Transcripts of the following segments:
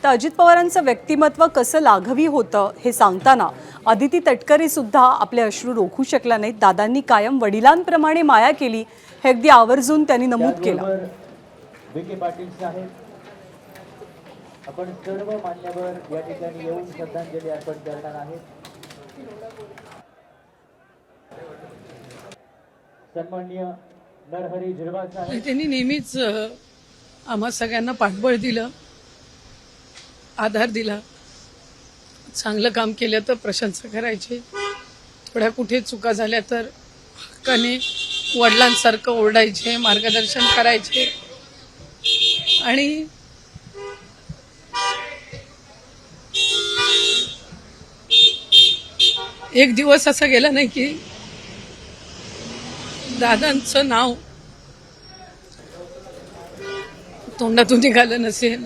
तर अजित पवारांचं व्यक्तिमत्व कसं लाघवी होतं हे सांगताना अदिती तटकरे सुद्धा आपले अश्रू रोखू शकला नाहीत। दादांनी कायम वडिलांप्रमाणे माया केली हे अगदी आवर्जून त्यांनी नमूद केलं। विखे पाटील साहेब, आपण सर्व मान्यवर या ठिकाणी येऊन श्रद्धांजली अर्पण करणार आहेत। सन्माननीय नरहरी झिरवाळ साहेब, त्यांनी नेहमीच आम्हा सगळ्यांना पाठबळ दिलं, आधार दिला। चांगलं काम केलं तर प्रशंसा करायची, थोड्या कुठे चुका झाल्या तर हक्काने वडिलांसारखं ओरडायचे, मार्गदर्शन करायचे। आणि एक दिवस असा गेला नाही की दादांचं नाव तोंडातून निघालं नसेल।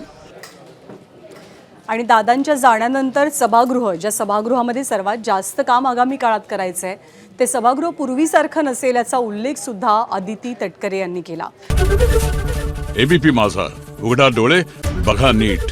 आणि दादांच्या जाण्यानंतर सभागृह, ज्या सभागृहामध्ये सर्वात जास्त काम आगामी काळात करायचंय ते सभागृह पूर्वीसारखं नसेल याचा उल्लेख सुद्धा अदिती तटकरे यांनी केला। एबीपी माझा, उघडा डोळे बघा नीट।